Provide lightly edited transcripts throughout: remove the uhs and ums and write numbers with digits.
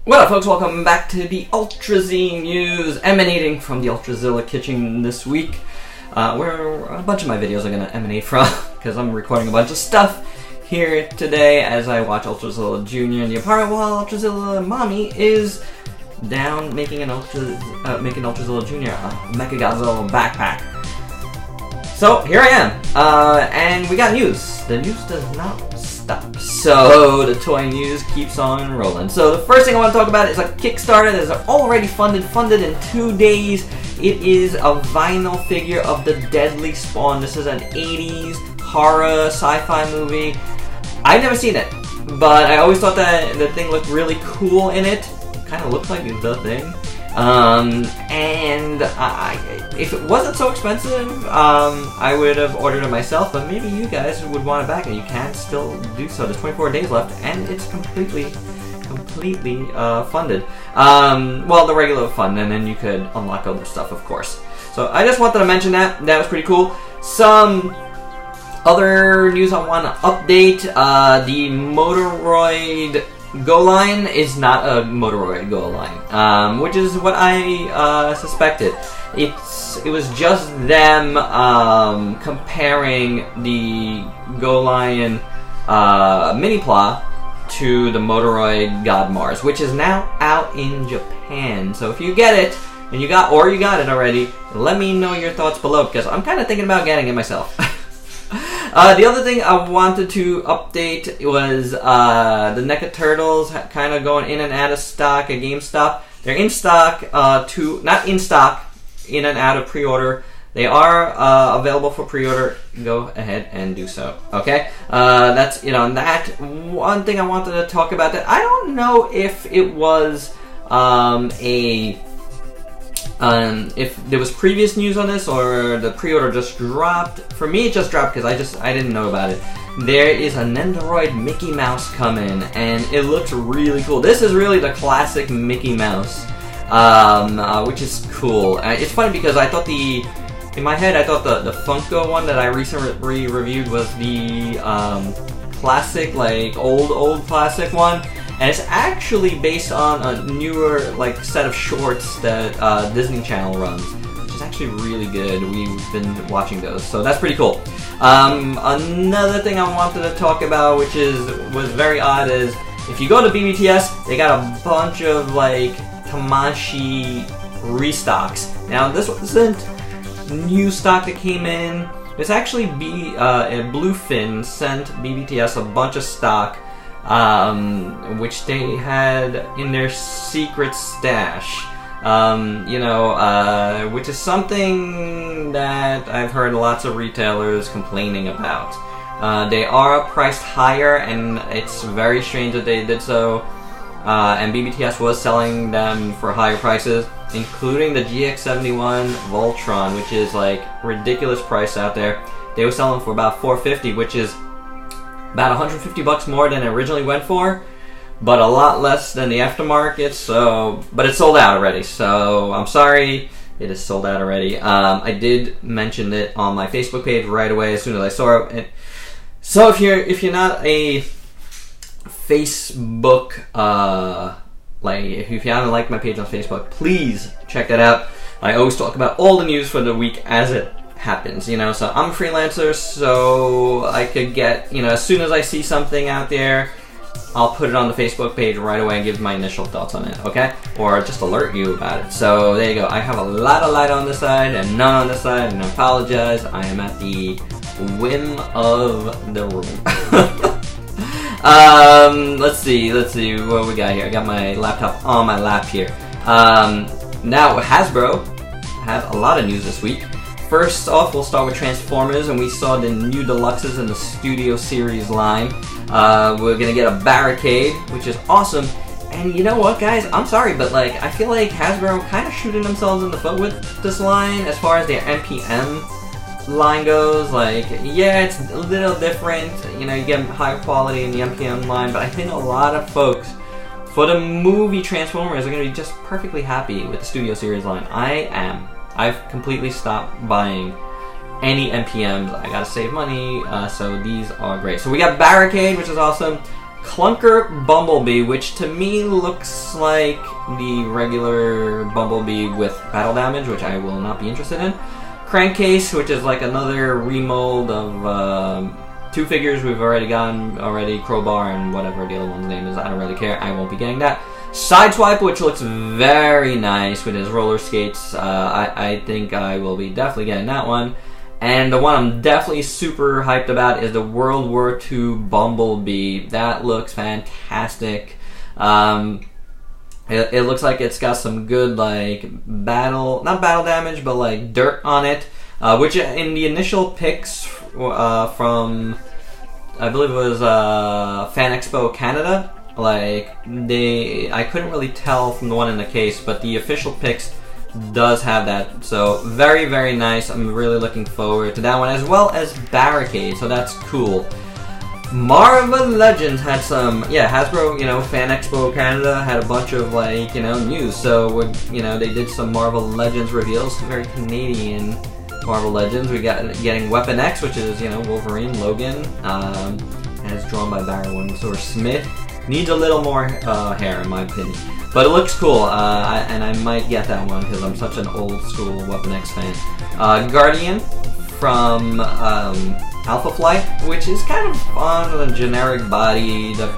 What up, folks? Welcome back to the Ultrazilla news emanating from the Ultrazilla kitchen this week, where a bunch of my videos are going to emanate from, because I'm recording a bunch of stuff here today as I watch Ultrazilla Jr. in the apartment while Ultrazilla Mommy is down making Ultrazilla Jr. a Mechagodzilla backpack. So here I am, and we got news. The news does not stop. So the toy news keeps on rolling. So the first thing I want to talk about is a Kickstarter that is already funded in 2 days. It is a vinyl figure of the Deadly Spawn. This is an 80s horror sci-fi movie. I've never seen it, but I always thought that the thing looked really cool in it. Kind of looked like the thing. And if it wasn't so expensive, I would have ordered it myself, but maybe you guys would want it back, and you can still do so. There's 24 days left, and it's completely funded. Well, the regular fund, and then you could unlock other stuff, of course. So I just wanted to mention that. That was pretty cool. Some other news I want to update. The Motoroid Go line is not a Motoroid Go line, which is what I suspected. It was just them comparing the Go line Mini-Pla to the Motoroid God Mars, which is now out in Japan. So if you get it, and you got it already, let me know your thoughts below, because I'm kind of thinking about getting it myself. The other thing I wanted to update was the NECA Turtles kind of going in and out of stock at GameStop. They're in stock, not in stock, in and out of pre-order. They are available for pre-order. Go ahead and do so. Okay, that's it on that. One thing I wanted to talk about that I don't know if it was if there was previous news on this or the pre-order just dropped. For me, it just dropped because I didn't know about it. There is a Nendoroid Mickey Mouse coming, and it looks really cool. This is really the classic Mickey Mouse, which is cool. It's funny because I thought in my head, I thought the Funko one that I recently reviewed was the classic, like old classic one. And it's actually based on a newer set of shorts that Disney Channel runs, which is actually really good. We've been watching those, so that's pretty cool. Another thing I wanted to talk about, which was very odd, is if you go to BBTS, they got a bunch of Tamashii restocks. Now this wasn't new stock that came in. It's actually Bluefin sent BBTS a bunch of stock, which they had in their secret stash, which is something that I've heard lots of retailers complaining about. They are priced higher, and it's very strange that they did so, and BBTS was selling them for higher prices, including the GX71 Voltron, which is ridiculous price out there. They were selling for about $450, which is about $150 more than it originally went for, but a lot less than the aftermarket. But it's sold out already. So I'm sorry, it is sold out already. I did mention it on my Facebook page right away as soon as I saw it. So if you're not a Facebook, if you haven't liked my page on Facebook, please check that out. I always talk about all the news for the week as it happens, so I'm a freelancer, so I could get, as soon as I see something out there, I'll put it on the Facebook page right away and give my initial thoughts on it, okay? Or just alert you about it. So there you go. I have a lot of light on this side and none on this side, and I apologize. I am at the whim of the room. Let's see what we got here. I got my laptop on my lap here. Now Hasbro have a lot of news this week. First off, we'll start with Transformers, and we saw the new deluxes in the Studio Series line. We're gonna get a Barricade, which is awesome. And you know what, guys? I'm sorry, but I feel like Hasbro kind of shooting themselves in the foot with this line as far as their NPM line goes. Yeah, it's a little different. You get higher quality in the NPM line, but I think a lot of folks for the movie Transformers are gonna be just perfectly happy with the Studio Series line. I am. I've completely stopped buying any NPMs. I gotta save money, so these are great. So we got Barricade, which is awesome. Clunker Bumblebee, which to me looks like the regular Bumblebee with battle damage, which I will not be interested in. Crankcase, which is like another remold of 2 figures we've already gotten already, Crowbar and whatever the other one's name is. I don't really care. I won't be getting that. Sideswipe, which looks very nice with his roller skates. I think I will be definitely getting that one. And the one I'm definitely super hyped about is the World War II Bumblebee. That looks fantastic. It looks like it's got some good, like, not battle damage, but like dirt on it. Which in the initial pics from, I believe it was Fan Expo Canada, like, I couldn't really tell from the one in the case, but the official pics does have that. So very, very nice. I'm really looking forward to that one, as well as Barricade, so that's cool. Marvel Legends had some, Hasbro, Fan Expo Canada had a bunch of, like, news. So, they did some Marvel Legends reveals, very Canadian Marvel Legends. We got getting Weapon X, which is, Wolverine, Logan, as drawn by Barry Windsor Smith. Needs a little more hair, in my opinion. But it looks cool, and I might get that one because I'm such an old school Weapon X fan. Guardian from Alpha Flight, which is kind of on a generic body. The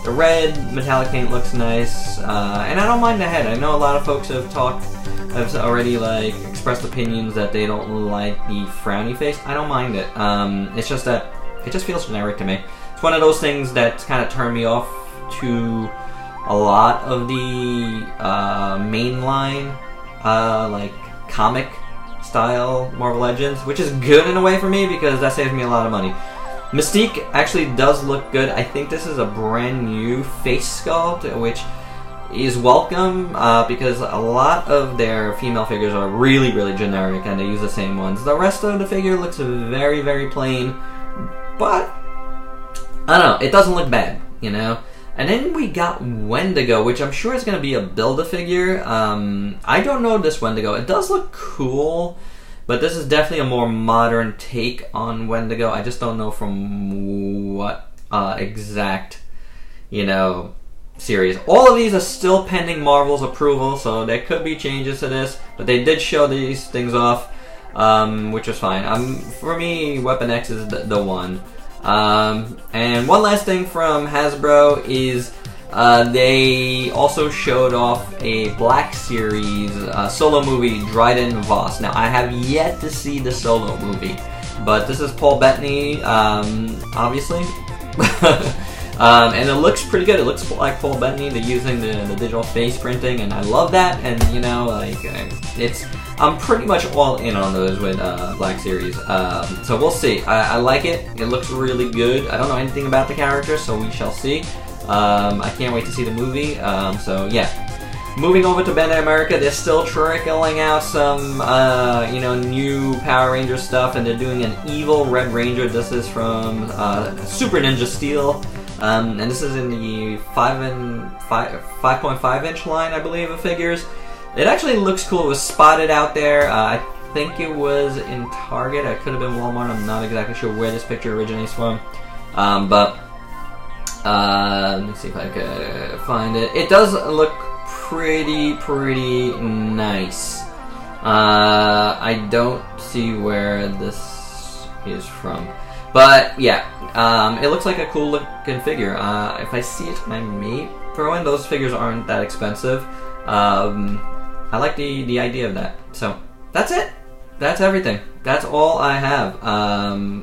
red metallic paint looks nice, and I don't mind the head. I know a lot of folks have already like expressed opinions that they don't like the frowny face. I don't mind it. It's just that it just feels generic to me. It's one of those things that kind of turned me off to a lot of the mainline, like comic style Marvel Legends, which is good in a way for me because that saves me a lot of money. Mystique actually does look good. I think this is a brand new face sculpt, which is welcome because a lot of their female figures are really, really generic and they use the same ones. The rest of the figure looks very, very plain, but I don't know, it doesn't look bad, And then we got Wendigo, which I'm sure is going to be a Build-A-Figure. I don't know this Wendigo. It does look cool, but this is definitely a more modern take on Wendigo. I just don't know from what exact, series. All of these are still pending Marvel's approval, so there could be changes to this, but they did show these things off, which was fine. For me, Weapon X is the one. And one last thing from Hasbro is they also showed off a Black Series solo movie, Dryden Voss. Now, I have yet to see the solo movie, but this is Paul Bettany, obviously. And it looks pretty good. It looks like Paul Bettany. They're using the digital face printing, and I love that. And I'm pretty much all in on those with Black Series. So we'll see. I like it. It looks really good. I don't know anything about the character, so we shall see. I can't wait to see the movie. So yeah. Moving over to Bandai America, they're still trickling out some, new Power Ranger stuff, and they're doing an Evil Red Ranger. This is from Super Ninja Steel. And this is in the 5.5 inch line, I believe, of figures. It actually looks cool. It was spotted out there. I think it was in Target. It could have been Walmart. I'm not exactly sure where this picture originates from. Let me see if I can find it. It does look pretty nice. I don't see where this is from. But yeah, it looks like a cool looking figure. If I see it, I may throw in. Those figures aren't that expensive. I like the idea of that. So that's it. That's everything. That's all I have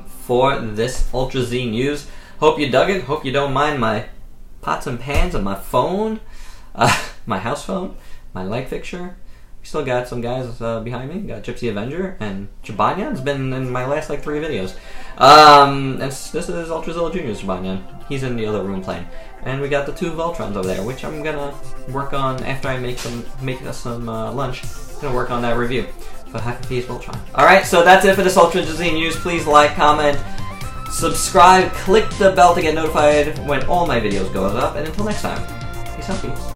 for this Ultra Z news. Hope you dug it. Hope you don't mind my pots and pans and my phone, my house phone, my light fixture. We still got some guys behind me. Got Gypsy Avenger, and Chabanyan's been in my last 3 videos. And this is Ultrazilla Jr.'s Chabanyan. He's in the other room playing. And we got the 2 Voltrons over there, which I'm gonna work on after I make us some lunch. I'm gonna work on that review for Happy Feast Voltron. Alright, so that's it for this Ultra Z news. Please like, comment, subscribe, click the bell to get notified when all my videos go up. And until next time, peace out, peace.